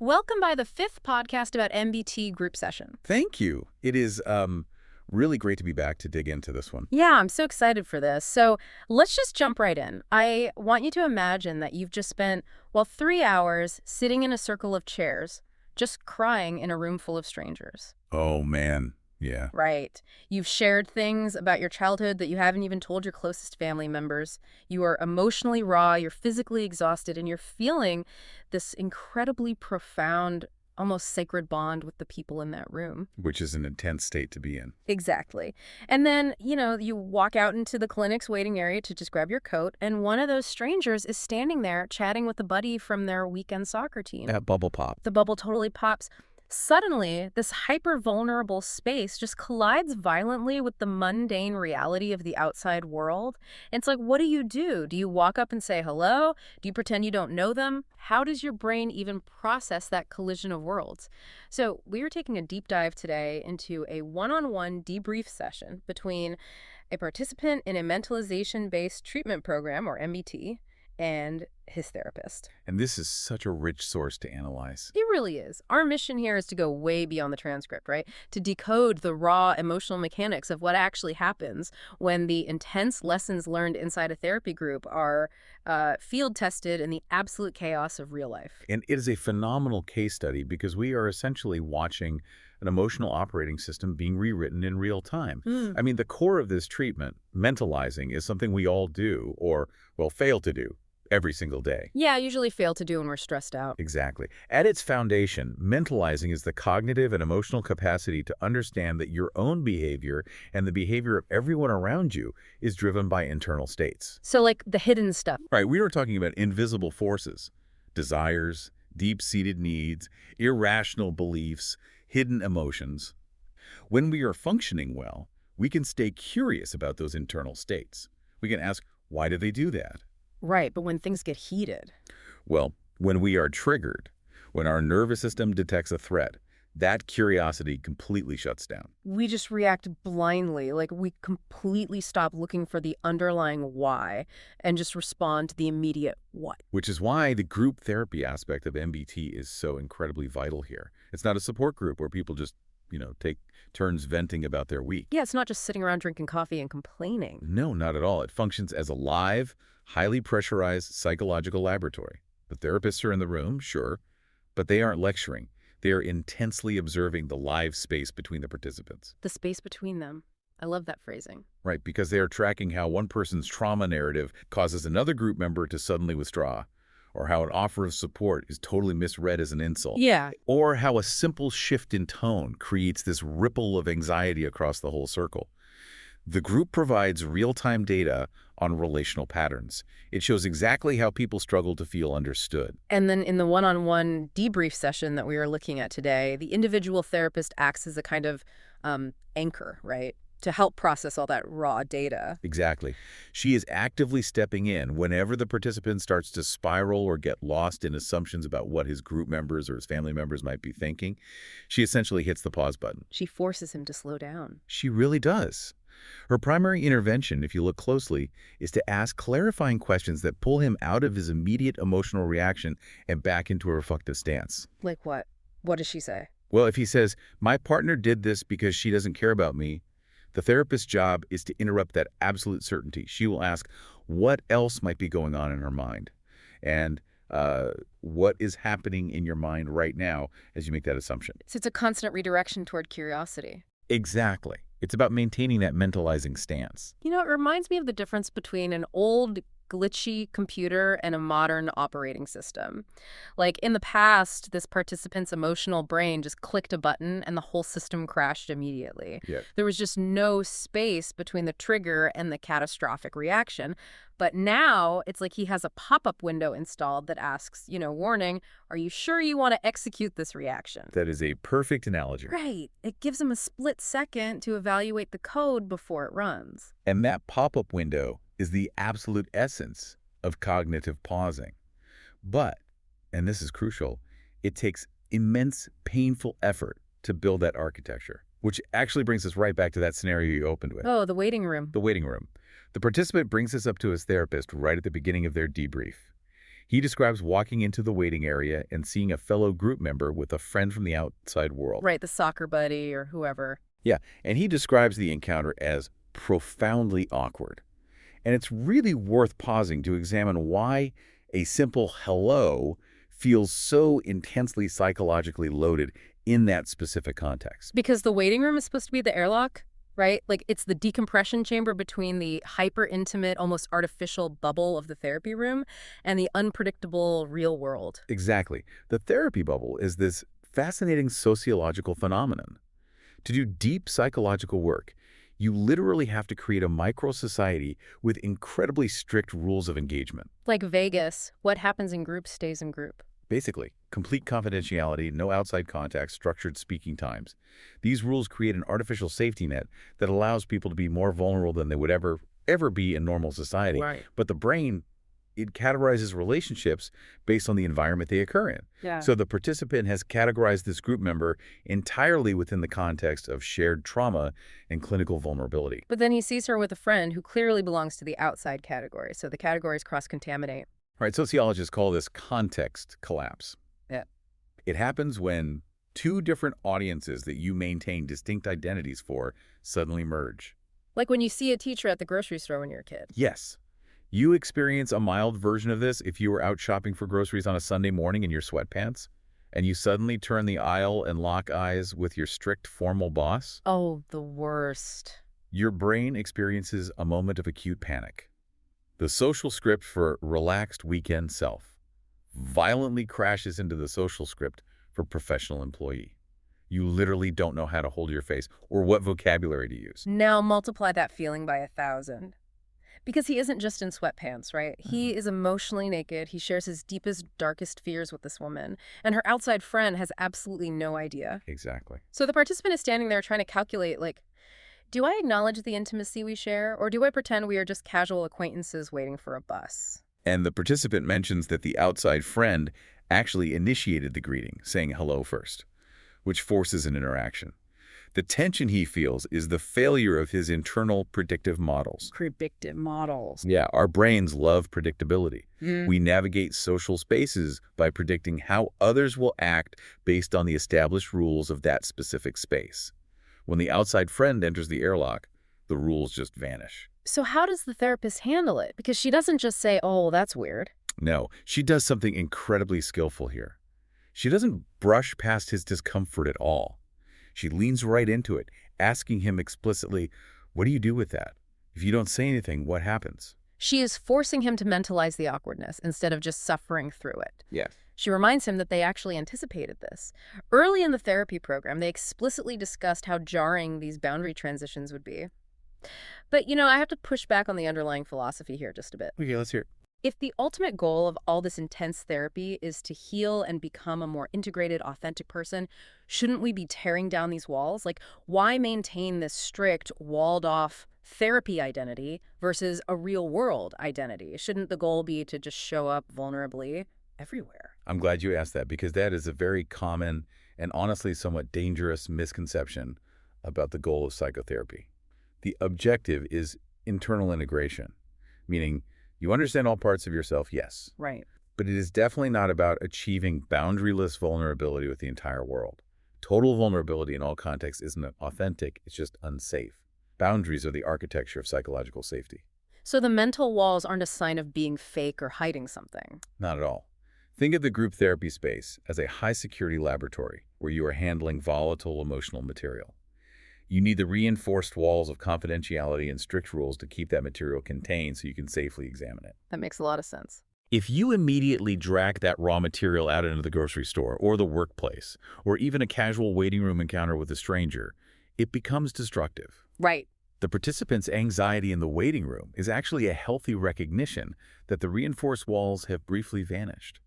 Welcome by the fifth podcast about MBT group session. Thank you. It is really great to be back to dig into this one. Yeah, I'm so excited for this. So let's just jump right in. I want you to imagine that you've just spent, 3 hours sitting in a circle of chairs, just crying in a room full of strangers. Oh, man. Yeah. Right. You've shared things about your childhood that you haven't even told your closest family members. You are emotionally raw, you're physically exhausted, and you're feeling this incredibly profound, almost sacred bond with the people in that room. Which is an intense state to be in. Exactly. And then, you walk out into the clinic's waiting area to just grab your coat, and one of those strangers is standing there chatting with a buddy from their weekend soccer team. That bubble pop. The bubble totally pops. Suddenly, this hyper-vulnerable space just collides violently with the mundane reality of the outside world. And it's like, what do you do? Do you walk up and say hello? Do you pretend you don't know them? How does your brain even process that collision of worlds? So we are taking a deep dive today into a one-on-one debrief session between a participant in a mentalization-based treatment program, or MBT, and his therapist. And this is such a rich source to analyze. It really is. Our mission here is to go way beyond the transcript, right? To decode the raw emotional mechanics of what actually happens when the intense lessons learned inside a therapy group are field tested in the absolute chaos of real life. And it is a phenomenal case study because we are essentially watching an emotional operating system being rewritten in real time. I mean, the core of this treatment, mentalizing, is something we all do or, fail to do every single day. Yeah, usually fail to do when we're stressed out. Exactly. At its foundation, mentalizing is the cognitive and emotional capacity to understand that your own behavior and the behavior of everyone around you is driven by internal states. So like the hidden stuff. Right, we were talking about invisible forces, desires, deep-seated needs, irrational beliefs, hidden emotions. When we are functioning well, we can stay curious about those internal states. We can ask, why do they do that? Right, but when things get heated. Well, when we are triggered, when our nervous system detects a threat, that curiosity completely shuts down. We just react blindly, like we completely stop looking for the underlying why and just respond to the immediate what. Which is why the group therapy aspect of MBT is so incredibly vital here. It's not a support group where people just, take turns venting about their week. Yeah, it's not just sitting around drinking coffee and complaining. No, not at all. It functions as a live, highly pressurized psychological laboratory. The therapists are in the room, sure, but they aren't lecturing. They are intensely observing the live space between the participants. The space between them. I love that phrasing. Right, because they are tracking how one person's trauma narrative causes another group member to suddenly withdraw, or how an offer of support is totally misread as an insult. Yeah. Or how a simple shift in tone creates this ripple of anxiety across the whole circle. The group provides real-time data on relational patterns. It shows exactly how people struggle to feel understood. And then in the one-on-one debrief session that we are looking at today, the individual therapist acts as a kind of anchor, right? To help process all that raw data. Exactly. She is actively stepping in whenever the participant starts to spiral or get lost in assumptions about what his group members or his family members might be thinking. She essentially hits the pause button. She forces him to slow down. She really does. Her primary intervention, if you look closely, is to ask clarifying questions that pull him out of his immediate emotional reaction and back into a reflective stance. Like what? What does she say? Well, if he says, "My partner did this because she doesn't care about me," the therapist's job is to interrupt that absolute certainty. She will ask, what else might be going on in her mind? And what is happening in your mind right now as you make that assumption? So it's a constant redirection toward curiosity. Exactly. It's about maintaining that mentalizing stance. It reminds me of the difference between an old glitchy computer and a modern operating system. Like in the past, this participant's emotional brain just clicked a button and the whole system crashed immediately. Yeah. There was just no space between the trigger and the catastrophic reaction. But now it's like he has a pop-up window installed that asks, warning, are you sure you want to execute this reaction? That is a perfect analogy. Right. It gives him a split second to evaluate the code before it runs. And that pop-up window is the absolute essence of cognitive pausing. But, and this is crucial, it takes immense, painful effort to build that architecture, which actually brings us right back to that scenario you opened with. Oh, the waiting room. The waiting room. The participant brings this up to his therapist right at the beginning of their debrief. He describes walking into the waiting area and seeing a fellow group member with a friend from the outside world. Right, the soccer buddy or whoever. Yeah, and he describes the encounter as profoundly awkward. And it's really worth pausing to examine why a simple hello feels so intensely psychologically loaded in that specific context. Because the waiting room is supposed to be the airlock, right? Like it's the decompression chamber between the hyper-intimate, almost artificial bubble of the therapy room and the unpredictable real world. Exactly. The therapy bubble is this fascinating sociological phenomenon. To do deep psychological work, you literally have to create a micro-society with incredibly strict rules of engagement. Like Vegas, what happens in group stays in group. Basically, complete confidentiality, no outside contact, structured speaking times. These rules create an artificial safety net that allows people to be more vulnerable than they would ever be in normal society. Right. But the brain, it categorizes relationships based on the environment they occur in. Yeah. So the participant has categorized this group member entirely within the context of shared trauma and clinical vulnerability. But then he sees her with a friend who clearly belongs to the outside category, so the categories cross-contaminate. Right, sociologists call this context collapse. Yeah. It happens when two different audiences that you maintain distinct identities for suddenly merge. Like when you see a teacher at the grocery store when you're a kid. Yes, you experience a mild version of this if you were out shopping for groceries on a Sunday morning in your sweatpants, and you suddenly turn the aisle and lock eyes with your strict formal boss. Oh, the worst. Your brain experiences a moment of acute panic. The social script for relaxed weekend self violently crashes into the social script for professional employee. You literally don't know how to hold your face or what vocabulary to use. Now multiply that feeling by 1,000. Because he isn't just in sweatpants, right? He is emotionally naked. He shares his deepest, darkest fears with this woman. And her outside friend has absolutely no idea. Exactly. So the participant is standing there trying to calculate, like, do I acknowledge the intimacy we share, or do I pretend we are just casual acquaintances waiting for a bus? And the participant mentions that the outside friend actually initiated the greeting, saying hello first, which forces an interaction. The tension he feels is the failure of his internal predictive models. Predictive models. Yeah, our brains love predictability. We navigate social spaces by predicting how others will act based on the established rules of that specific space. When the outside friend enters the airlock, the rules just vanish. So how does the therapist handle it? Because she doesn't just say, oh, that's weird. No, she does something incredibly skillful here. She doesn't brush past his discomfort at all. She leans right into it, asking him explicitly, what do you do with that? If you don't say anything, what happens? She is forcing him to mentalize the awkwardness instead of just suffering through it. Yes. She reminds him that they actually anticipated this. Early in the therapy program, they explicitly discussed how jarring these boundary transitions would be. But, I have to push back on the underlying philosophy here just a bit. Okay, let's hear it. If the ultimate goal of all this intense therapy is to heal and become a more integrated, authentic person, shouldn't we be tearing down these walls? Like, why maintain this strict, walled-off therapy identity versus a real-world identity? Shouldn't the goal be to just show up vulnerably everywhere? I'm glad you asked that because that is a very common and honestly somewhat dangerous misconception about the goal of psychotherapy. The objective is internal integration, meaning you understand all parts of yourself, yes. Right. But it is definitely not about achieving boundaryless vulnerability with the entire world. Total vulnerability in all contexts isn't authentic, it's just unsafe. Boundaries are the architecture of psychological safety. So the mental walls aren't a sign of being fake or hiding something. Not at all. Think of the group therapy space as a high-security laboratory where you are handling volatile emotional material. You need the reinforced walls of confidentiality and strict rules to keep that material contained so you can safely examine it. That makes a lot of sense. If you immediately drag that raw material out into the grocery store or the workplace, or even a casual waiting room encounter with a stranger, it becomes destructive. Right. The participant's anxiety in the waiting room is actually a healthy recognition that the reinforced walls have briefly vanished.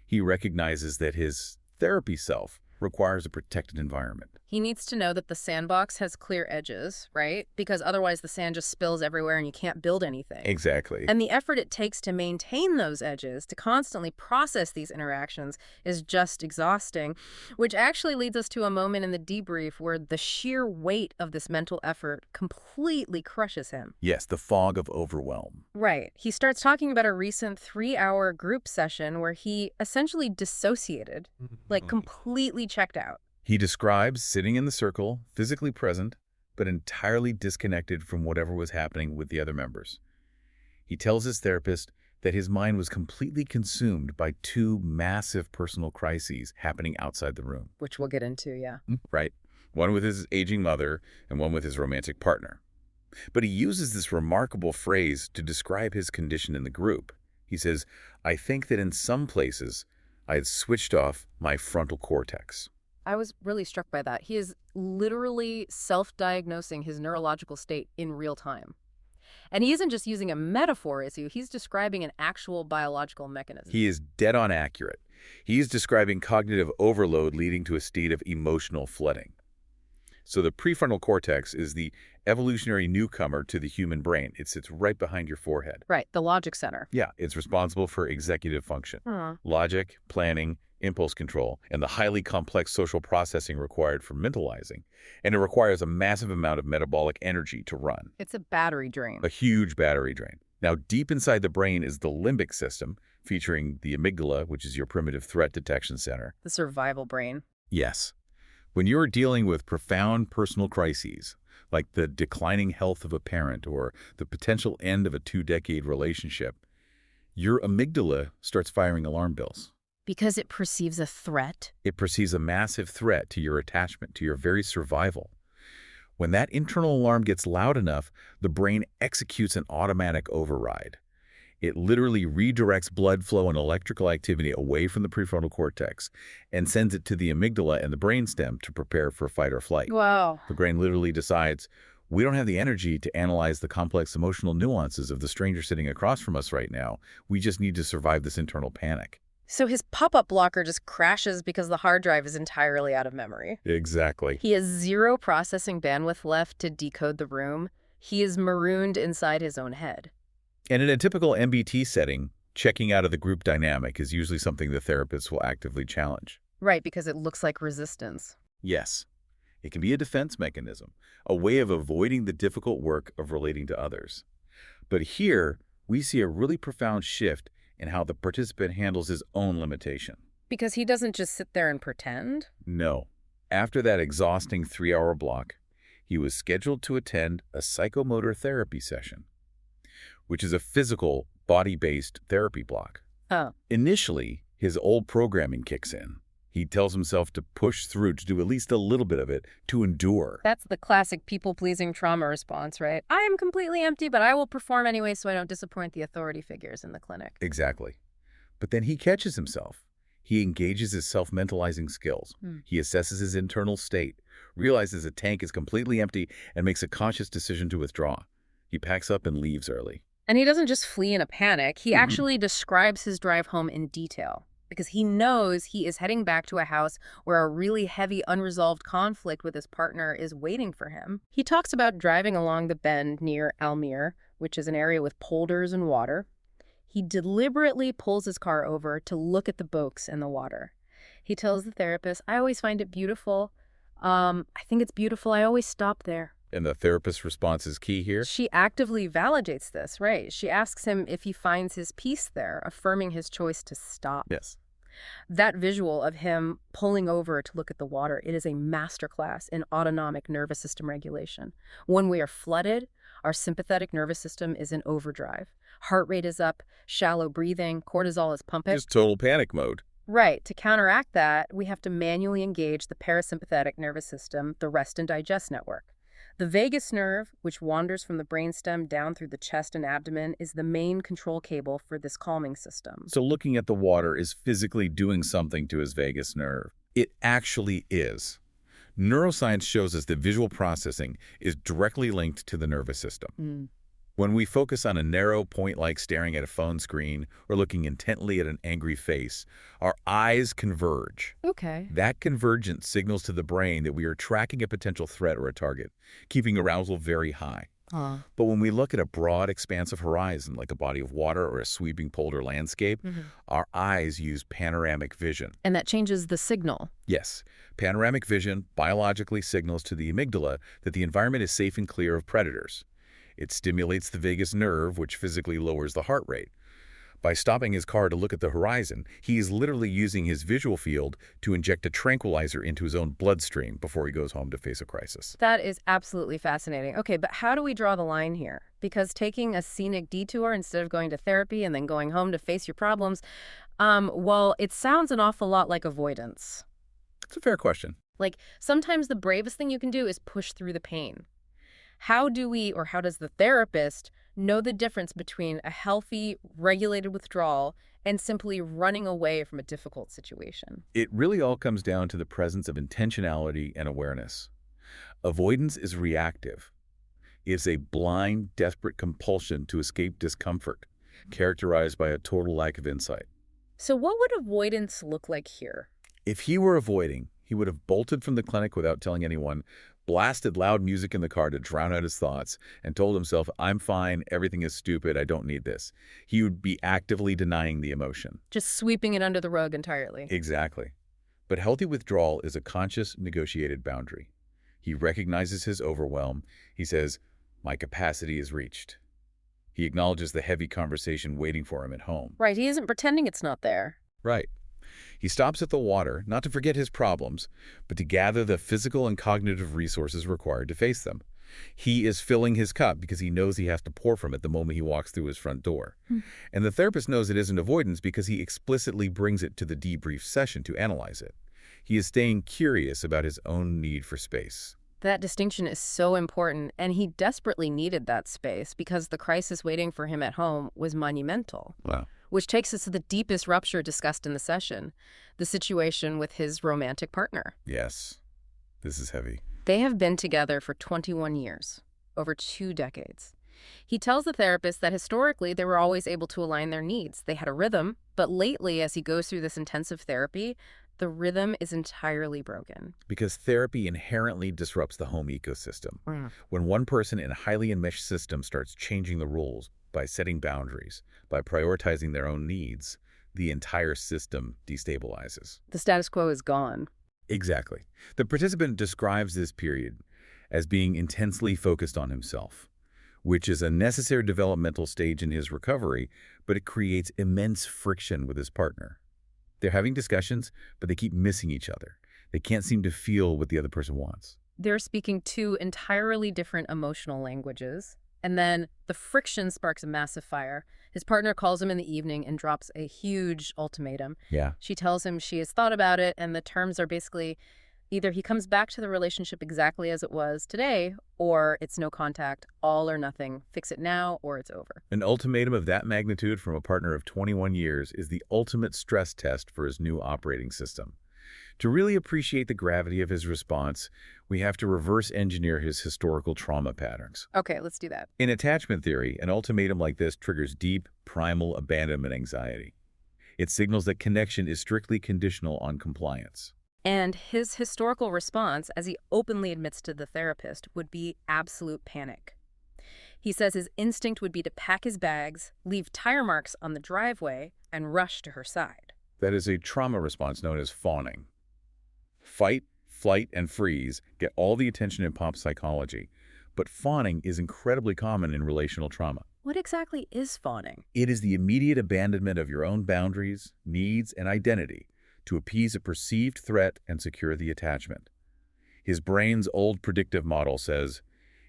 He recognizes that his therapy self requires a protected environment. He needs to know that the sandbox has clear edges, right? Because otherwise the sand just spills everywhere and you can't build anything. Exactly. And the effort it takes to maintain those edges, to constantly process these interactions, is just exhausting, which actually leads us to a moment in the debrief where the sheer weight of this mental effort completely crushes him. Yes, the fog of overwhelm. Right. He starts talking about a recent 3-hour group session where he essentially dissociated, like completely checked out. He describes sitting in the circle, physically present, but entirely disconnected from whatever was happening with the other members. He tells his therapist that his mind was completely consumed by two massive personal crises happening outside the room. Which we'll get into, yeah. Right? One with his aging mother and one with his romantic partner. But he uses this remarkable phrase to describe his condition in the group. He says, "I think that in some places I had switched off my frontal cortex." I was really struck by that. He is literally self-diagnosing his neurological state in real time. And he isn't just using a metaphor, is he? He's describing an actual biological mechanism. He is dead on accurate. He is describing cognitive overload leading to a state of emotional flooding. So the prefrontal cortex is the evolutionary newcomer to the human brain. It sits right behind your forehead. Right, the logic center. Yeah, it's responsible for executive function, Hmm. logic, planning, impulse control, and the highly complex social processing required for mentalizing. And it requires a massive amount of metabolic energy to run. It's a battery drain. A huge battery drain. Now, deep inside the brain is the limbic system, featuring the amygdala, which is your primitive threat detection center. The survival brain. Yes. When you're dealing with profound personal crises, like the declining health of a parent or the potential end of a 2-decade relationship, your amygdala starts firing alarm bells. Because it perceives a threat. It perceives a massive threat to your attachment, to your very survival. When that internal alarm gets loud enough, the brain executes an automatic override. It literally redirects blood flow and electrical activity away from the prefrontal cortex and sends it to the amygdala and the brainstem to prepare for fight or flight. Wow. The brain literally decides, we don't have the energy to analyze the complex emotional nuances of the stranger sitting across from us right now. We just need to survive this internal panic. So his pop-up blocker just crashes because the hard drive is entirely out of memory. Exactly. He has zero processing bandwidth left to decode the room. He is marooned inside his own head. And in a typical MBT setting, checking out of the group dynamic is usually something the therapist will actively challenge. Right, because it looks like resistance. Yes, it can be a defense mechanism, a way of avoiding the difficult work of relating to others. But here, we see a really profound shift in how the participant handles his own limitation. Because he doesn't just sit there and pretend. No. After that exhausting 3-hour block, he was scheduled to attend a psychomotor therapy session, which is a physical, body-based therapy block. Oh. Initially, his old programming kicks in. He tells himself to push through, to do at least a little bit of it, to endure. That's the classic people-pleasing trauma response, right? I am completely empty, but I will perform anyway so I don't disappoint the authority figures in the clinic. Exactly. But then he catches himself. He engages his self-mentalizing skills. He assesses his internal state, realizes the tank is completely empty, and makes a conscious decision to withdraw. He packs up and leaves early. And he doesn't just flee in a panic. He actually describes his drive home in detail, because he knows he is heading back to a house where a really heavy unresolved conflict with his partner is waiting for him. He talks about driving along the bend near Almere, which is an area with polders and water. He deliberately pulls his car over to look at the boats and the water. He tells the therapist, I always find it beautiful. I think it's beautiful. I always stop there. And the therapist's response is key here. She actively validates this, right? She asks him if he finds his peace there, affirming his choice to stop. Yes. That visual of him pulling over to look at the water, it is a masterclass in autonomic nervous system regulation. When we are flooded, our sympathetic nervous system is in overdrive. Heart rate is up, shallow breathing, cortisol is pumping. Just total panic mode. Right. To counteract that, we have to manually engage the parasympathetic nervous system, the rest and digest network. The vagus nerve, which wanders from the brainstem down through the chest and abdomen, is the main control cable for this calming system. So looking at the water is physically doing something to his vagus nerve. It actually is. Neuroscience shows us that visual processing is directly linked to the nervous system. When we focus on a narrow point like staring at a phone screen or looking intently at an angry face, our eyes converge. Okay. That convergence signals to the brain that we are tracking a potential threat or a target, keeping arousal very high. Huh. But when we look at a broad, expansive horizon, like a body of water or a sweeping polar landscape, Hmm. our eyes use panoramic vision. And that changes the signal. Yes, panoramic vision biologically signals to the amygdala that the environment is safe and clear of predators. It stimulates the vagus nerve, which physically lowers the heart rate. By stopping his car to look at the horizon, he is literally using his visual field to inject a tranquilizer into his own bloodstream before he goes home to face a crisis. That is absolutely fascinating. Okay, but how do we draw the line here? Because taking a scenic detour instead of going to therapy and then going home to face your problems, well, it sounds an awful lot like avoidance. It's a fair question. Like, sometimes the bravest thing you can do is push through the pain. How do we, or how does the therapist, know the difference between a healthy, regulated withdrawal and simply running away from a difficult situation? It really all comes down to the presence of intentionality and awareness. Avoidance is reactive. It's a blind, desperate compulsion to escape discomfort, characterized by a total lack of insight. So what would avoidance look like here? If he were avoiding, he would have bolted from the clinic without telling anyone, blasted loud music in the car to drown out his thoughts, and told himself, I'm fine, everything is stupid, I don't need this. He would be actively denying the emotion. Just sweeping it under the rug entirely. Exactly. But healthy withdrawal is a conscious, negotiated boundary. He recognizes his overwhelm. He says, my capacity is reached. He acknowledges the heavy conversation waiting for him at home. Right, he isn't pretending it's not there. Right. He stops at the water, not to forget his problems, but to gather the physical and cognitive resources required to face them. He is filling his cup because he knows he has to pour from it the moment he walks through his front door. Hmm. And the therapist knows it isn't avoidance because he explicitly brings it to the debrief session to analyze it. He is staying curious about his own need for space. That distinction is so important, and he desperately needed that space because the crisis waiting for him at home was monumental. Wow. Which takes us to the deepest rupture discussed in the session, the situation with his romantic partner. Yes, this is heavy. They have been together for 21 years, over 2 decades. He tells the therapist that historically they were always able to align their needs. They had a rhythm, but lately, as he goes through this intensive therapy, the rhythm is entirely broken. Because therapy inherently disrupts the home ecosystem. When one person in a highly enmeshed system starts changing the rules by setting boundaries, by prioritizing their own needs, the entire system destabilizes. The status quo is gone. Exactly. The participant describes this period as being intensely focused on himself, which is a necessary developmental stage in his recovery, but it creates immense friction with his partner. They're having discussions, but they keep missing each other. They can't seem to feel what the other person wants. They're speaking two entirely different emotional languages. And then the friction sparks a massive fire. His partner calls him in the evening and drops a huge ultimatum. Yeah. She tells him she has thought about it, and the terms are basically either he comes back to the relationship exactly as it was today, or it's no contact, all or nothing. Fix it now, or it's over. An ultimatum of that magnitude from a partner of 21 years is the ultimate stress test for his new operating system. To really appreciate the gravity of his response, we have to reverse engineer his historical trauma patterns. Okay, let's do that. In attachment theory, an ultimatum like this triggers deep, primal abandonment anxiety. It signals that connection is strictly conditional on compliance. And his historical response, as he openly admits to the therapist, would be absolute panic. He says his instinct would be to pack his bags, leave tire marks on the driveway, and rush to her side. That is a trauma response known as fawning. Fight, flight, and freeze get all the attention in pop psychology, but fawning is incredibly common in relational trauma. What exactly is fawning? It is the immediate abandonment of your own boundaries, needs, and identity to appease a perceived threat and secure the attachment. His brain's old predictive model says,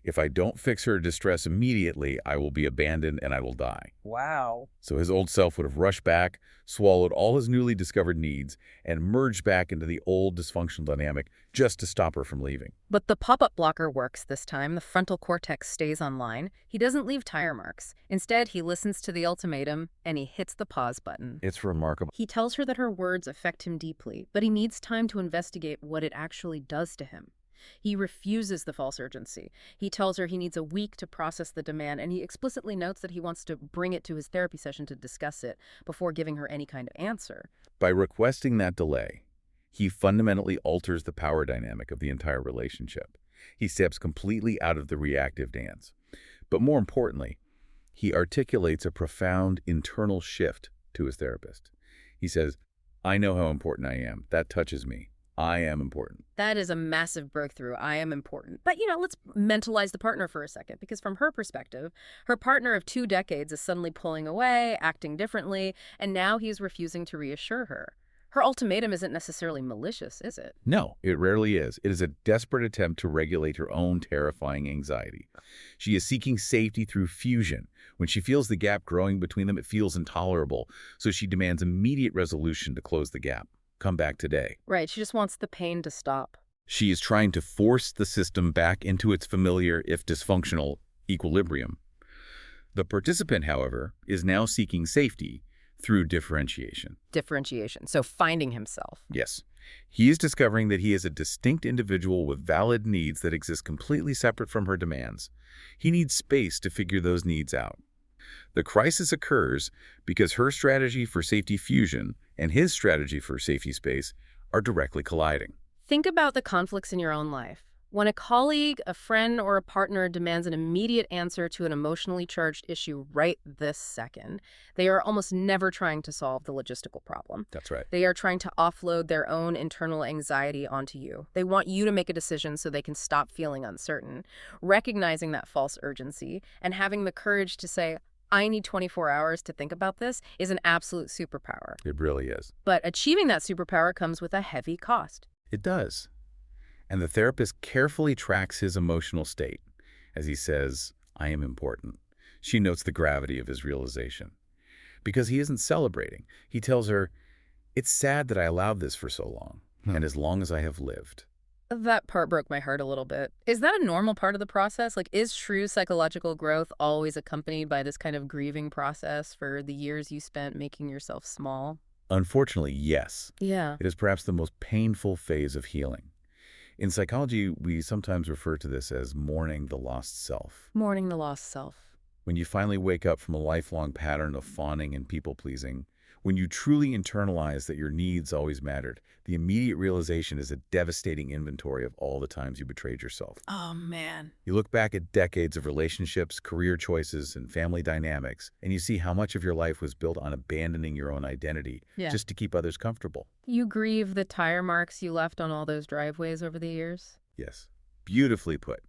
if I don't fix her distress immediately, I will be abandoned and I will die. Wow. So his old self would have rushed back, swallowed all his newly discovered needs, and merged back into the old dysfunctional dynamic just to stop her from leaving. But the pop-up blocker works this time. The frontal cortex stays online. He doesn't leave tire marks. Instead, he listens to the ultimatum, and he hits the pause button. It's remarkable. He tells her that her words affect him deeply, but he needs time to investigate what it actually does to him. He refuses the false urgency. He tells her he needs a week to process the demand, and he explicitly notes that he wants to bring it to his therapy session to discuss it before giving her any kind of answer. By requesting that delay, he fundamentally alters the power dynamic of the entire relationship. He steps completely out of the reactive dance. But more importantly, he articulates a profound internal shift to his therapist. He says, I know how important I am. That touches me. I am important. That is a massive breakthrough. I am important. But, let's mentalize the partner for a second, because from her perspective, her partner of 2 decades is suddenly pulling away, acting differently, and now he's refusing to reassure her. Her ultimatum isn't necessarily malicious, is it? No, it rarely is. It is a desperate attempt to regulate her own terrifying anxiety. She is seeking safety through fusion. When she feels the gap growing between them, it feels intolerable, so she demands immediate resolution to close the gap. Come back today. Right, she just wants the pain to stop. She is trying to force the system back into its familiar, if dysfunctional, equilibrium. The participant, however, is now seeking safety through differentiation. Differentiation, so finding himself. Yes. He is discovering that he is a distinct individual with valid needs that exist completely separate from her demands. He needs space to figure those needs out. The crisis occurs because her strategy for safety fusion and his strategy for safety space are directly colliding. Think about the conflicts in your own life. When a colleague, a friend, or a partner demands an immediate answer to an emotionally charged issue right this second, they are almost never trying to solve the logistical problem. That's right. They are trying to offload their own internal anxiety onto you. They want you to make a decision so they can stop feeling uncertain. Recognizing that false urgency and having the courage to say, I need 24 hours to think about this is an absolute superpower. It really is. But achieving that superpower comes with a heavy cost. It does. And the therapist carefully tracks his emotional state. As he says, I am important. She notes the gravity of his realization. Because he isn't celebrating, he tells her, it's sad that I allowed this for so long, and as long as I have lived. That part broke my heart a little bit. Is that a normal part of the process? Like, is true psychological growth always accompanied by this kind of grieving process for the years you spent making yourself small? Unfortunately, yes. Yeah. It is perhaps the most painful phase of healing. In psychology, we sometimes refer to this as mourning the lost self. Mourning the lost self. When you finally wake up from a lifelong pattern of fawning and people-pleasing, when you truly internalize that your needs always mattered, the immediate realization is a devastating inventory of all the times you betrayed yourself. Oh, man. You look back at decades of relationships, career choices, and family dynamics, and you see how much of your life was built on abandoning your own identity just to keep others comfortable. You grieve the tire marks you left on all those driveways over the years? Yes, beautifully put.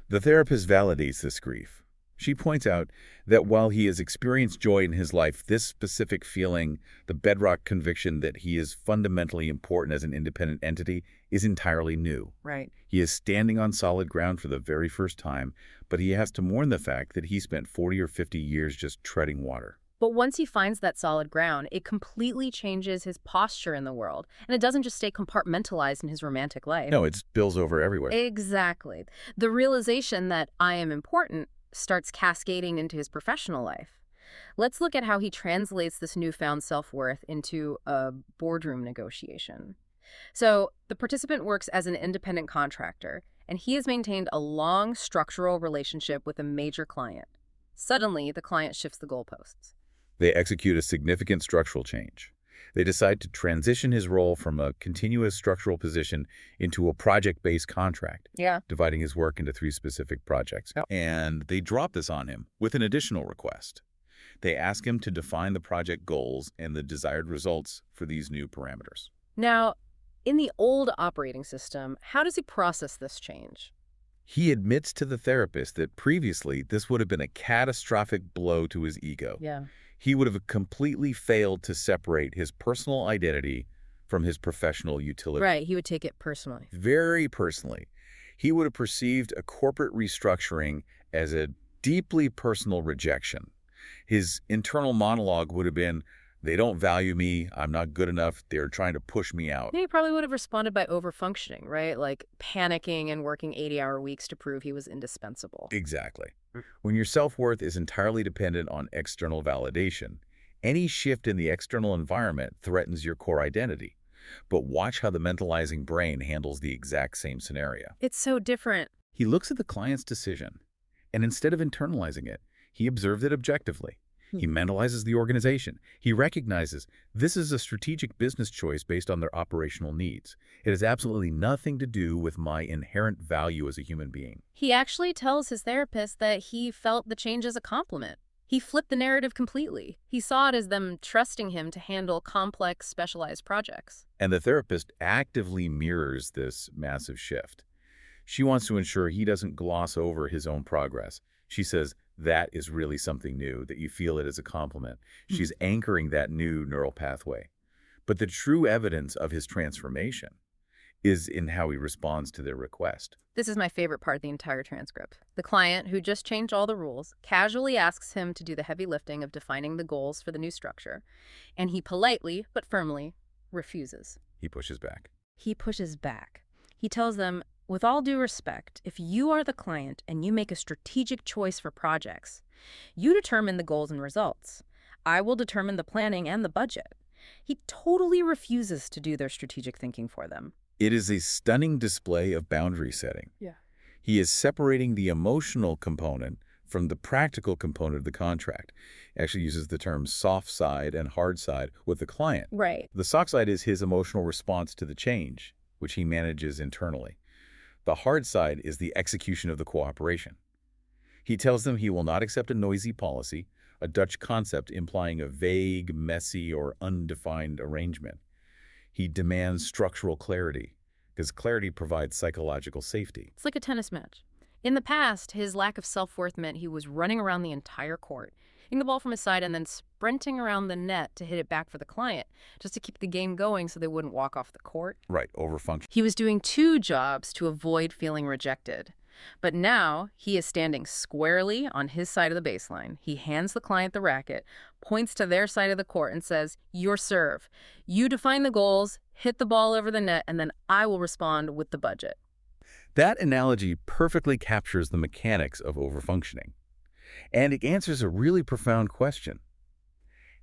The therapist validates this grief. She points out that while he has experienced joy in his life, this specific feeling, the bedrock conviction that he is fundamentally important as an independent entity, is entirely new. Right. He is standing on solid ground for the very first time, but he has to mourn the fact that he spent 40 or 50 years just treading water. But once he finds that solid ground, it completely changes his posture in the world. And it doesn't just stay compartmentalized in his romantic life. No, it spills over everywhere. Exactly. The realization that I am important starts cascading into his professional life. Let's look at how he translates this newfound self-worth into a boardroom negotiation. So the participant works as an independent contractor, and he has maintained a long structural relationship with a major client. Suddenly, the client shifts the goalposts. They execute a significant structural change. They decide to transition his role from a continuous structural position into a project-based contract, dividing his work into 3 specific projects. And they drop this on him with an additional request. They ask him to define the project goals and the desired results for these new parameters. Now, in the old operating system, how does he process this change? He admits to the therapist that previously this would have been a catastrophic blow to his ego. He would have completely failed to separate his personal identity from his professional utility. Right, he would take it personally. Very personally. He would have perceived a corporate restructuring as a deeply personal rejection. His internal monologue would have been, they don't value me, I'm not good enough, they're trying to push me out. He probably would have responded by overfunctioning, right? Like panicking and working 80-hour weeks to prove he was indispensable. Exactly. When your self-worth is entirely dependent on external validation, any shift in the external environment threatens your core identity. But watch how the mentalizing brain handles the exact same scenario. It's so different. He looks at the client's decision, and instead of internalizing it, he observes it objectively. He mentalizes the organization. He recognizes this is a strategic business choice based on their operational needs. It has absolutely nothing to do with my inherent value as a human being. He actually tells his therapist that he felt the change as a compliment. He flipped the narrative completely. He saw it as them trusting him to handle complex, specialized projects. And the therapist actively mirrors this massive shift. She wants to ensure he doesn't gloss over his own progress. She says, that is really something new, that you feel it as a compliment. She's anchoring that new neural pathway. But the true evidence of his transformation is in how he responds to their request. This is my favorite part of the entire transcript. The client, who just changed all the rules, casually asks him to do the heavy lifting of defining the goals for the new structure, and he politely, but firmly, refuses. He pushes back. He pushes back. He tells them, with all due respect, if you are the client and you make a strategic choice for projects, you determine the goals and results. I will determine the planning and the budget. He totally refuses to do their strategic thinking for them. It is a stunning display of boundary setting. Yeah. He is separating the emotional component from the practical component of the contract. He actually uses the terms soft side and hard side with the client. Right. The soft side is his emotional response to the change, which he manages internally. The hard side is the execution of the cooperation. He tells them he will not accept a noisy policy, a Dutch concept implying a vague, messy, or undefined arrangement. He demands structural clarity, because clarity provides psychological safety. It's like a tennis match. In the past, his lack of self-worth meant he was running around the entire court, hitting the ball from his side and then sprinting around the net to hit it back for the client, just to keep the game going so they wouldn't walk off the court. Right, overfunction. He was doing two jobs to avoid feeling rejected. But now he is standing squarely on his side of the baseline. He hands the client the racket, points to their side of the court and says, your serve. You define the goals, hit the ball over the net, and then I will respond with the budget. That analogy perfectly captures the mechanics of overfunctioning. And it answers a really profound question.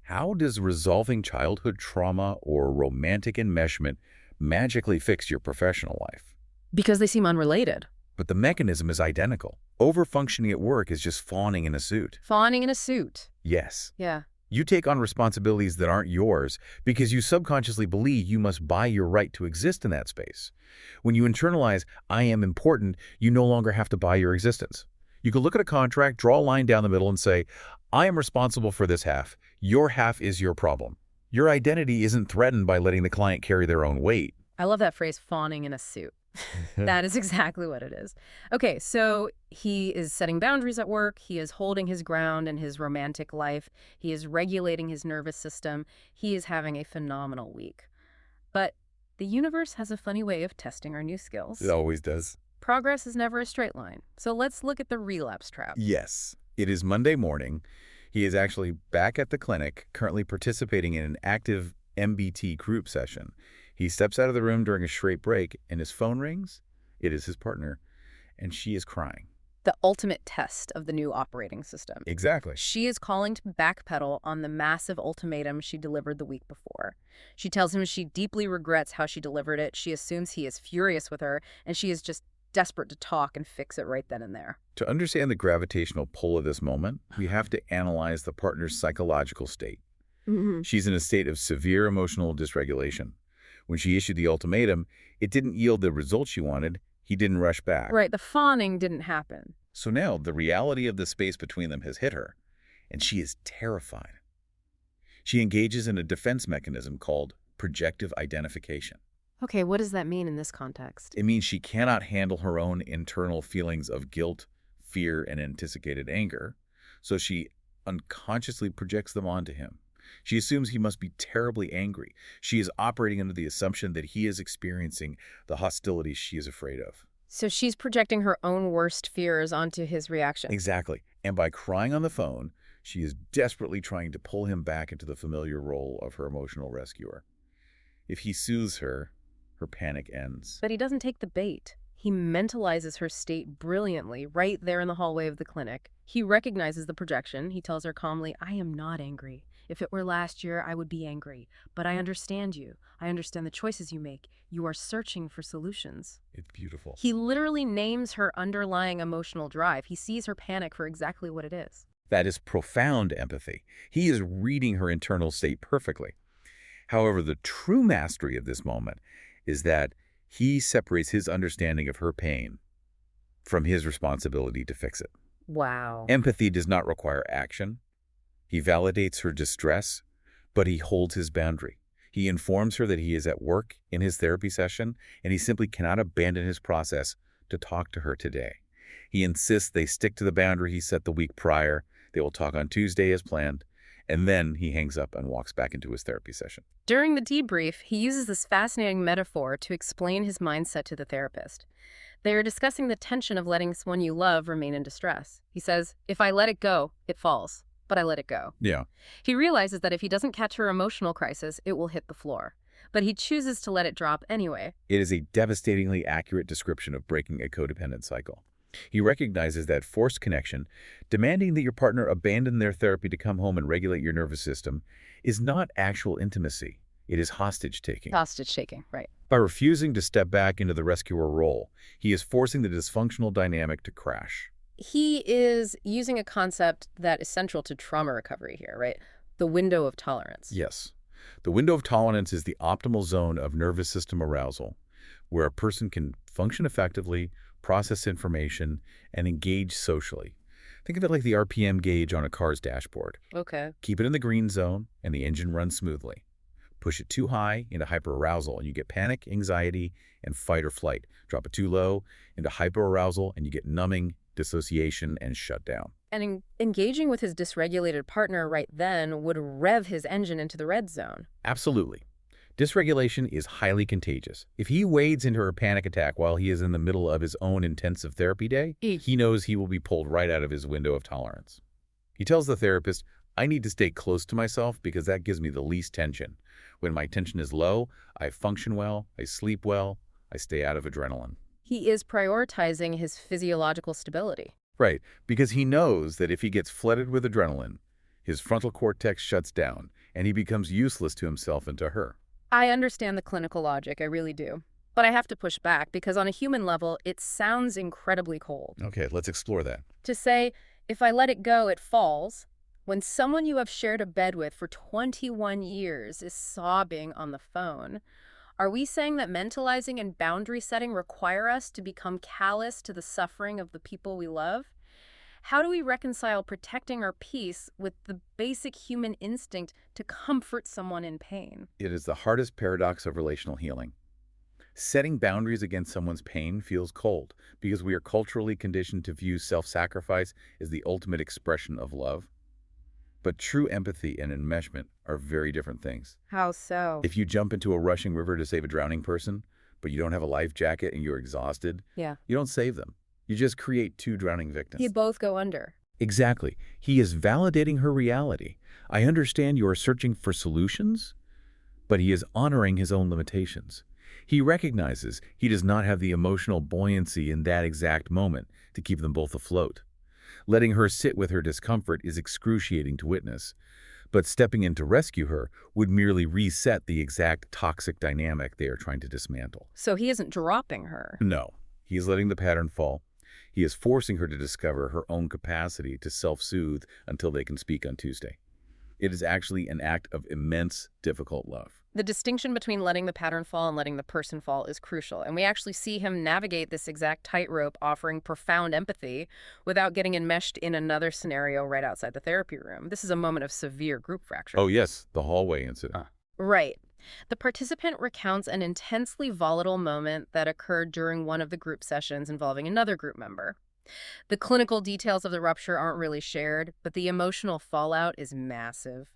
How does resolving childhood trauma or romantic enmeshment magically fix your professional life? Because they seem unrelated. But the mechanism is identical. Overfunctioning at work is just fawning in a suit. Fawning in a suit. Yes. Yeah. You take on responsibilities that aren't yours because you subconsciously believe you must buy your right to exist in that space. When you internalize, I am important, you no longer have to buy your existence. You can look at a contract, draw a line down the middle and say, I am responsible for this half. Your half is your problem. Your identity isn't threatened by letting the client carry their own weight. I love that phrase, fawning in a suit. That is exactly what it is. Okay, so he is setting boundaries at work. He is holding his ground in his romantic life. He is regulating his nervous system. He is having a phenomenal week. But the universe has a funny way of testing our new skills. It always does. Progress is never a straight line. So let's look at the relapse trap. Yes. It is Monday morning. He is actually back at the clinic, currently participating in an active MBT group session. He steps out of the room during a straight break, and his phone rings. It is his partner, and she is crying. The ultimate test of the new operating system. Exactly. She is calling to backpedal on the massive ultimatum she delivered the week before. She tells him she deeply regrets how she delivered it. She assumes he is furious with her, and she is just desperate to talk and fix it right then and there. To understand the gravitational pull of this moment, we have to analyze the partner's psychological state. She's in a state of severe emotional dysregulation. When she issued the ultimatum, it didn't yield the result she wanted. He didn't rush back. Right, the fawning didn't happen. So now the reality of the space between them has hit her, and she is terrified. She engages in a defense mechanism called projective identification. Okay, what does that mean in this context? It means she cannot handle her own internal feelings of guilt, fear, and anticipated anger, so she unconsciously projects them onto him. She assumes he must be terribly angry. She is operating under the assumption that he is experiencing the hostility she is afraid of. So she's projecting her own worst fears onto his reaction. Exactly. And by crying on the phone, she is desperately trying to pull him back into the familiar role of her emotional rescuer. If he soothes her, her panic ends. But he doesn't take the bait. He mentalizes her state brilliantly right there in the hallway of the clinic. He recognizes the projection. He tells her calmly, I am not angry. If it were last year, I would be angry. But I understand you. I understand the choices you make. You are searching for solutions. It's beautiful. He literally names her underlying emotional drive. He sees her panic for exactly what it is. That is profound empathy. He is reading her internal state perfectly. However, the true mastery of this moment is that he separates his understanding of her pain from his responsibility to fix it. Wow. Empathy does not require action. He validates her distress, but he holds his boundary. He informs her that he is at work in his therapy session, and he simply cannot abandon his process to talk to her today. He insists they stick to the boundary he set the week prior. They will talk on Tuesday as planned, and then he hangs up and walks back into his therapy session. During the debrief, he uses this fascinating metaphor to explain his mindset to the therapist. They are discussing the tension of letting someone you love remain in distress. He says, if I let it go, it falls, but I let it go. Yeah. He realizes that if he doesn't catch her emotional crisis, it will hit the floor. But he chooses to let it drop anyway. It is a devastatingly accurate description of breaking a codependent cycle. He recognizes that forced connection, demanding that your partner abandon their therapy to come home and regulate your nervous system, is not actual intimacy. It is hostage-taking. Hostage-taking, right. By refusing to step back into the rescuer role, he is forcing the dysfunctional dynamic to crash. He is using a concept that is central to trauma recovery here, right? The window of tolerance. Yes. The window of tolerance is the optimal zone of nervous system arousal, where a person can function effectively, process information, and engage socially. Think of it like the RPM gauge on a car's dashboard. Okay. Keep it in the green zone, and the engine runs smoothly. Push it too high into hyperarousal, and you get panic, anxiety, and fight or flight. Drop it too low into hyperarousal, and you get numbing, dissociation, and shutdown. And engaging with his dysregulated partner right then would rev his engine into the red zone. Absolutely. Dysregulation is highly contagious. If he wades into a panic attack while he is in the middle of his own intensive therapy day, he knows he will be pulled right out of his window of tolerance. He tells the therapist, I need to stay close to myself because that gives me the least tension. When my tension is low, I function well, I sleep well, I stay out of adrenaline. He is prioritizing his physiological stability. Right, because he knows that if he gets flooded with adrenaline, his frontal cortex shuts down and he becomes useless to himself and to her. I understand the clinical logic, I really do. But I have to push back because on a human level, it sounds incredibly cold. Okay, let's explore that. To say, if I let it go, it falls, when someone you have shared a bed with for 21 years is sobbing on the phone, are we saying that mentalizing and boundary setting require us to become callous to the suffering of the people we love? How do we reconcile protecting our peace with the basic human instinct to comfort someone in pain? It is the hardest paradox of relational healing. Setting boundaries against someone's pain feels cold because we are culturally conditioned to view self-sacrifice as the ultimate expression of love. But true empathy and enmeshment are very different things. How so? If you jump into a rushing river to save a drowning person, but you don't have a life jacket and you're exhausted, Yeah. you don't save them. You just create two drowning victims. You both go under. Exactly. He is validating her reality. I understand you are searching for solutions, but he is honoring his own limitations. He recognizes he does not have the emotional buoyancy in that exact moment to keep them both afloat. Letting her sit with her discomfort is excruciating to witness, but stepping in to rescue her would merely reset the exact toxic dynamic they are trying to dismantle. So he isn't dropping her. No, he is letting the pattern fall. He is forcing her to discover her own capacity to self-soothe until they can speak on Tuesday. It is actually an act of immense, difficult love. The distinction between letting the pattern fall and letting the person fall is crucial, and we actually see him navigate this exact tightrope, offering profound empathy without getting enmeshed in another scenario right outside the therapy room. This is a moment of severe group fracture. Oh yes, the hallway incident. Right. The participant recounts an intensely volatile moment that occurred during one of the group sessions involving another group member. The clinical details of the rupture aren't really shared, but the emotional fallout is massive.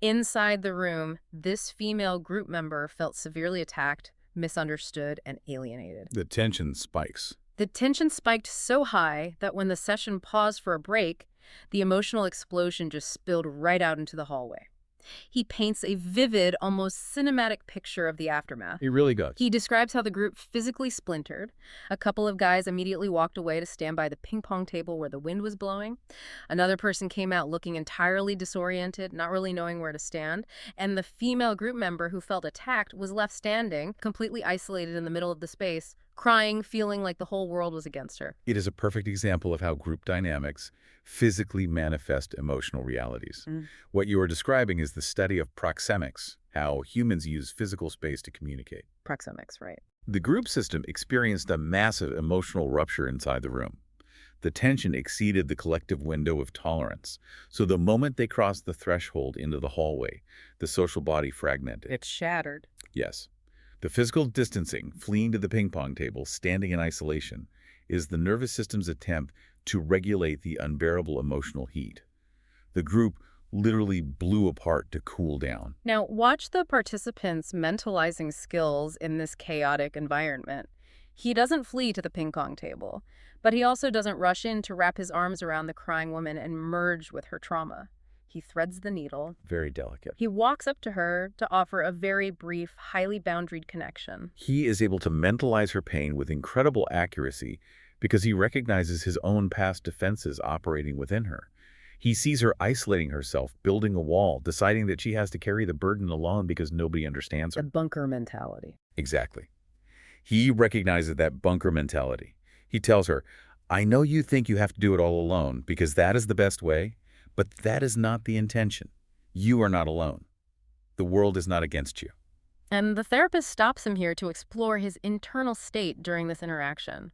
Inside the room, this female group member felt severely attacked, misunderstood, and alienated. The tension spikes. The tension spiked so high that when the session paused for a break, the emotional explosion just spilled right out into the hallway. He paints a vivid, almost cinematic picture of the aftermath. He really does. He describes how the group physically splintered. A couple of guys immediately walked away to stand by the ping pong table where the wind was blowing. Another person came out looking entirely disoriented, not really knowing where to stand. And the female group member who felt attacked was left standing, completely isolated in the middle of the space, crying, feeling like the whole world was against her. It is a perfect example of how group dynamics physically manifest emotional realities. What you are describing is the study of proxemics, how humans use physical space to communicate. Proxemics, right. The group system experienced a massive emotional rupture inside the room. The tension exceeded the collective window of tolerance, so the moment they crossed the threshold into the hallway, the social body fragmented. It shattered. Yes. The physical distancing, fleeing to the ping pong table, standing in isolation, is the nervous system's attempt to regulate the unbearable emotional heat. The group literally blew apart to cool down. Now, watch the participants' mentalizing skills in this chaotic environment. He doesn't flee to the ping pong table, but he also doesn't rush in to wrap his arms around the crying woman and merge with her trauma. He threads the needle. Very delicate. He walks up to her to offer a very brief, highly boundaried connection. He is able to mentalize her pain with incredible accuracy because he recognizes his own past defenses operating within her. He sees her isolating herself, building a wall, deciding that she has to carry the burden alone because nobody understands The her. bunker mentality. Exactly. He recognizes that bunker mentality. He tells her, I know you think you have to do it all alone because that is the best way, but that is not the intention. You are not alone. The world is not against you. And the therapist stops him here to explore his internal state during this interaction.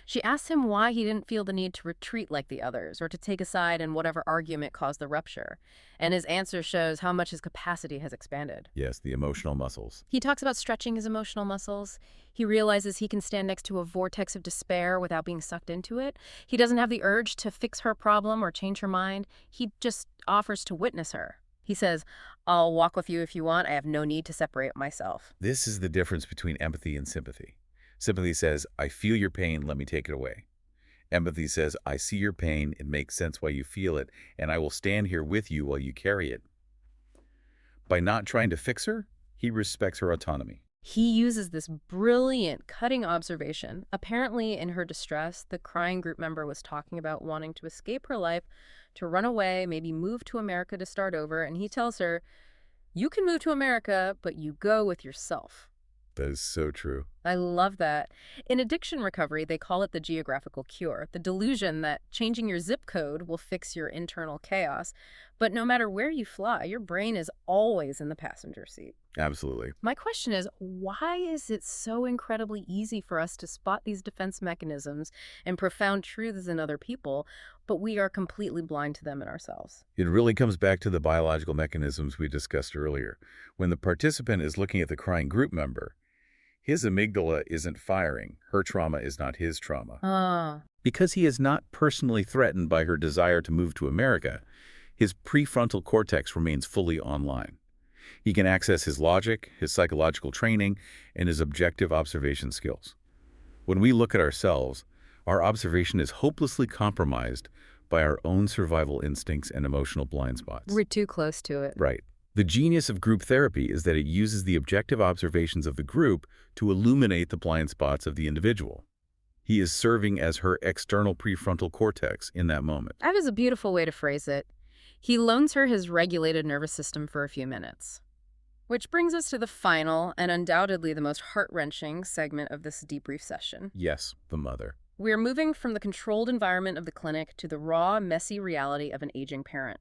She asks him why he didn't feel the need to retreat like the others or to take a side in whatever argument caused the rupture. And his answer shows how much his capacity has expanded. Yes, the emotional muscles. He talks about stretching his emotional muscles. He realizes he can stand next to a vortex of despair without being sucked into it. He doesn't have the urge to fix her problem or change her mind. He just offers to witness her. He says, I'll walk with you if you want. I have no need to separate myself. This is the difference between empathy and sympathy. Sympathy says, I feel your pain, let me take it away. Empathy says, I see your pain, it makes sense why you feel it, and I will stand here with you while you carry it. By not trying to fix her, he respects her autonomy. He uses this brilliant, cutting observation. Apparently, in her distress, the crying group member was talking about wanting to escape her life, to run away, maybe move to America to start over, and he tells her, you can move to America, but you go with yourself. That is so true. I love that. In addiction recovery, they call it the geographical cure, the delusion that changing your zip code will fix your internal chaos. But no matter where you fly, your brain is always in the passenger seat. Absolutely. My question is, why is it so incredibly easy for us to spot these defense mechanisms and profound truths in other people, but we are completely blind to them in ourselves? It really comes back to the biological mechanisms we discussed earlier. When the participant is looking at the crying group member, his amygdala isn't firing. Her trauma is not his trauma. Because he is not personally threatened by her desire to move to America, his prefrontal cortex remains fully online. He can access his logic, his psychological training, and his objective observation skills. When we look at ourselves, our observation is hopelessly compromised by our own survival instincts and emotional blind spots. We're too close to it. Right. The genius of group therapy is that it uses the objective observations of the group to illuminate the blind spots of the individual. He is serving as her external prefrontal cortex in that moment. That is a beautiful way to phrase it. He loans her his regulated nervous system for a few minutes. Which brings us to the final and undoubtedly the most heart-wrenching segment of this debrief session. Yes, the mother. We're moving from the controlled environment of the clinic to the raw, messy reality of an aging parent.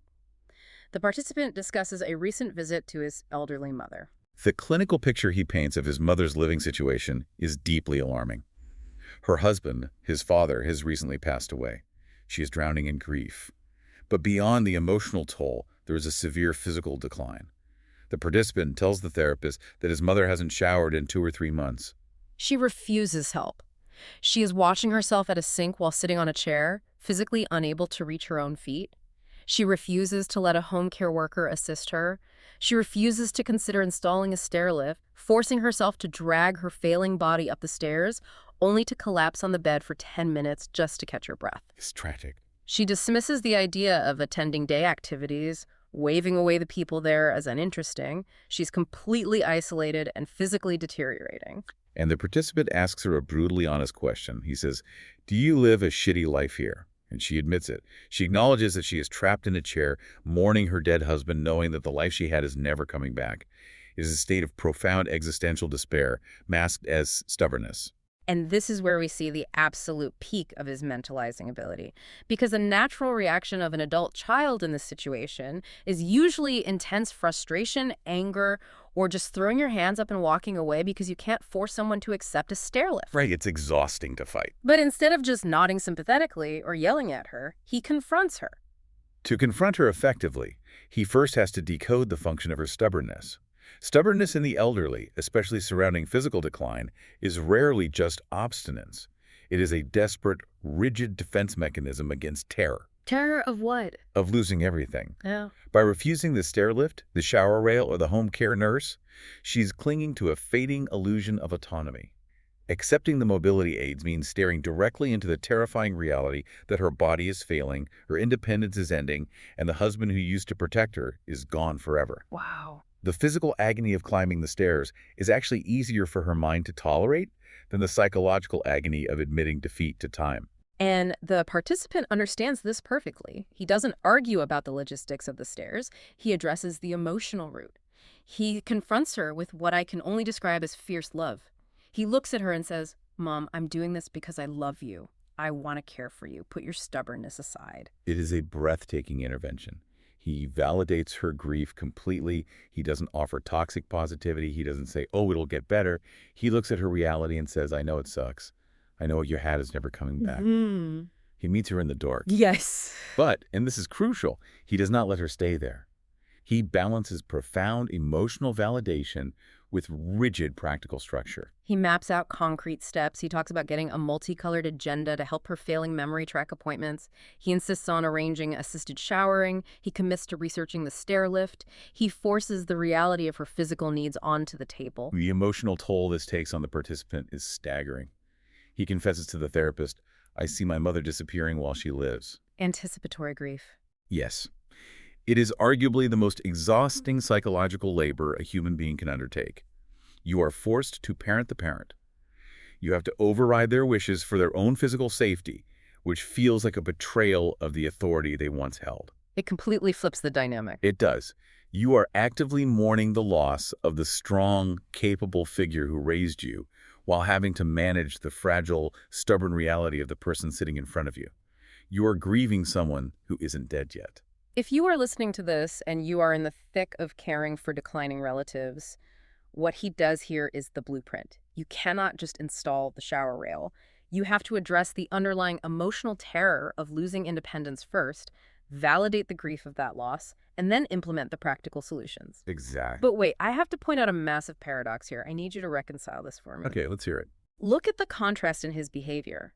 The participant discusses a recent visit to his elderly mother. The clinical picture he paints of his mother's living situation is deeply alarming. Her husband, his father, has recently passed away. She is drowning in grief. But beyond the emotional toll, there is a severe physical decline. The participant tells the therapist that his mother hasn't showered in 2 or 3 months. She refuses help. She is washing herself at a sink while sitting on a chair, physically unable to reach her own feet. She refuses to let a home care worker assist her. She refuses to consider installing a stair lift, forcing herself to drag her failing body up the stairs, only to collapse on the bed for 10 minutes just to catch her breath. It's tragic. She dismisses the idea of attending day activities waving away the people there as uninteresting. She's completely isolated and physically deteriorating. And the participant asks her a brutally honest question. He says, "Do you live a shitty life here?" And she admits it. She acknowledges that she is trapped in a chair, mourning her dead husband, knowing that the life she had is never coming back. It is a state of profound existential despair, masked as stubbornness. And this is where we see the absolute peak of his mentalizing ability. Because a natural reaction of an adult child in this situation is usually intense frustration, anger, or just throwing your hands up and walking away because you can't force someone to accept a stair lift. Right, it's exhausting to fight. But instead of just nodding sympathetically or yelling at her, he confronts her. To confront her effectively, he first has to decode the function of her stubbornness. Stubbornness in the elderly, especially surrounding physical decline, is rarely just obstinance. It is a desperate, rigid defense mechanism against terror, Terror of what? of losing everything. Yeah. By refusing the stair lift, the shower rail, or the home care nurse, she's clinging to a fading illusion of autonomy. Accepting the mobility aids means staring directly into the terrifying reality that her body is failing, her independence is ending, and the husband who used to protect her is gone forever. Wow. The physical agony of climbing the stairs is actually easier for her mind to tolerate than the psychological agony of admitting defeat to time. And the participant understands this perfectly. He doesn't argue about the logistics of the stairs. He addresses the emotional root. He confronts her with what I can only describe as fierce love. He looks at her and says, "Mom, I'm doing this because I love you. I want to care for you. Put your stubbornness aside." It is a breathtaking intervention. He validates her grief completely. He doesn't offer toxic positivity. He doesn't say, "Oh, it'll get better." He looks at her reality and says, "I know it sucks. I know what you had is never coming back." He meets her in the dark. Yes. But, and this is crucial, he does not let her stay there. He balances profound emotional validation with rigid practical structure. He maps out concrete steps. He talks about getting a multicolored agenda to help her failing memory track appointments. He insists on arranging assisted showering. He commits to researching the stair lift. He forces the reality of her physical needs onto the table. The emotional toll this takes on the participant is staggering. He confesses to the therapist, "I see my mother disappearing while she lives." Anticipatory grief. Yes. It is arguably the most exhausting psychological labor a human being can undertake. You are forced to parent the parent. You have to override their wishes for their own physical safety, which feels like a betrayal of the authority they once held. It completely flips the dynamic. It does. You are actively mourning the loss of the strong, capable figure who raised you, while having to manage the fragile, stubborn reality of the person sitting in front of you. You are grieving someone who isn't dead yet. If you are listening to this and you are in the thick of caring for declining relatives, what he does here is the blueprint. You cannot just install the shower rail. You have to address the underlying emotional terror of losing independence first, validate the grief of that loss, and then implement the practical solutions. Exactly. But wait, I have to point out a massive paradox here. I need you to reconcile this for me. Okay, let's hear it. Look at the contrast in his behavior.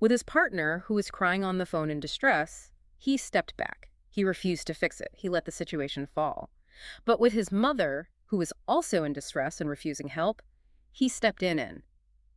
With his partner, who was crying on the phone in distress, he stepped back. He refused to fix it. He let the situation fall. But with his mother, who was also in distress and refusing help, he stepped in.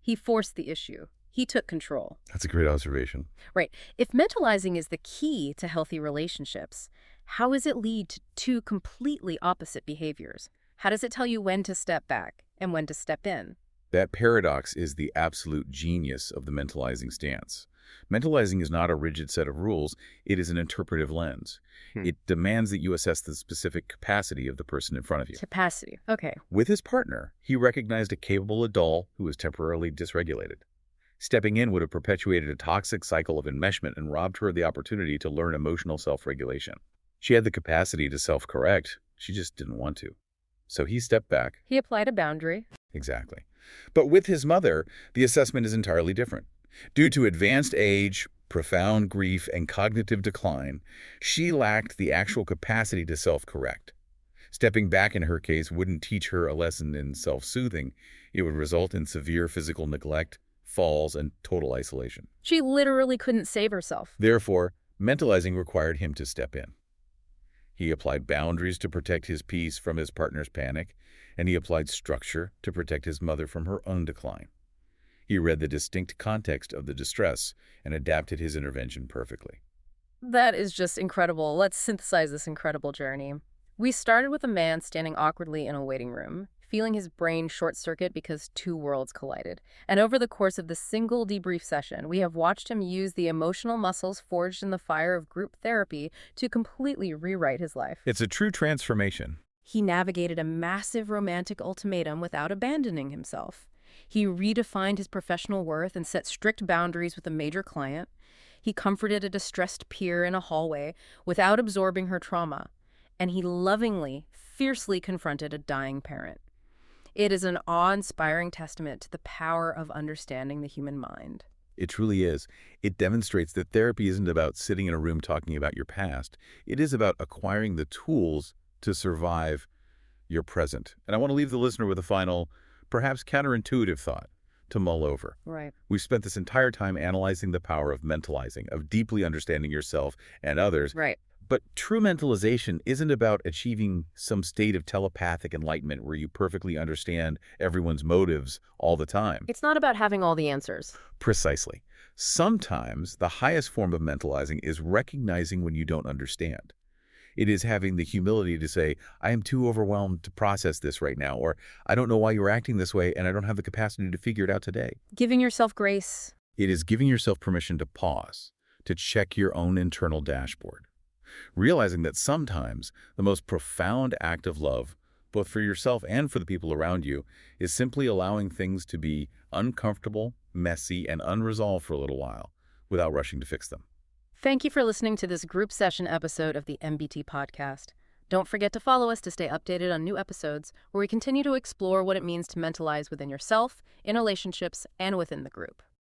He forced the issue. He took control. That's a great observation. Right. If mentalizing is the key to healthy relationships, how does it lead to two completely opposite behaviors? How does it tell you when to step back and when to step in? That paradox is the absolute genius of the mentalizing stance. Mentalizing is not a rigid set of rules, it is an interpretive lens. It demands that you assess the specific capacity of the person in front of you. Capacity. Okay. With his partner, he recognized a capable adult who was temporarily dysregulated. Stepping in would have perpetuated a toxic cycle of enmeshment and robbed her of the opportunity to learn emotional self-regulation. She had the capacity to self-correct, she just didn't want to. So he stepped back. He applied a boundary. Exactly. But with his mother, the assessment is entirely different. Due to advanced age, profound grief, and cognitive decline, she lacked the actual capacity to self-correct. Stepping back in her case wouldn't teach her a lesson in self-soothing. It would result in severe physical neglect, falls, and total isolation. She literally couldn't save herself. Therefore, mentalizing required him to step in. He applied boundaries to protect his peace from his partner's panic, and he applied structure to protect his mother from her own decline. He read the distinct context of the distress and adapted his intervention perfectly. That is just incredible. Let's synthesize this incredible journey. We started with a man standing awkwardly in a waiting room, feeling his brain short circuit because two worlds collided. And over the course of the single debrief session, we have watched him use the emotional muscles forged in the fire of group therapy to completely rewrite his life. It's a true transformation. He navigated a massive romantic ultimatum without abandoning himself. He redefined his professional worth and set strict boundaries with a major client. He comforted a distressed peer in a hallway without absorbing her trauma. And he lovingly, fiercely confronted a dying parent. It is an awe-inspiring testament to the power of understanding the human mind. It truly is. It demonstrates that therapy isn't about sitting in a room talking about your past. It is about acquiring the tools to survive your present. And I want to leave the listener with a final, perhaps counterintuitive thought to mull over. Right. We've spent this entire time analyzing the power of mentalizing, of deeply understanding yourself and others. Right. But true mentalization isn't about achieving some state of telepathic enlightenment where you perfectly understand everyone's motives all the time. It's not about having all the answers. Precisely. Sometimes the highest form of mentalizing is recognizing when you don't understand. It is having the humility to say, I am too overwhelmed to process this right now, or I don't know why you're acting this way and I don't have the capacity to figure it out today. Giving yourself grace. It is giving yourself permission to pause, to check your own internal dashboard. Realizing that sometimes the most profound act of love, both for yourself and for the people around you, is simply allowing things to be uncomfortable, messy, and unresolved for a little while without rushing to fix them. Thank you for listening to this group session episode of the MBT podcast. Don't forget to follow us to stay updated on new episodes where we continue to explore what it means to mentalize within yourself, in relationships, and within the group.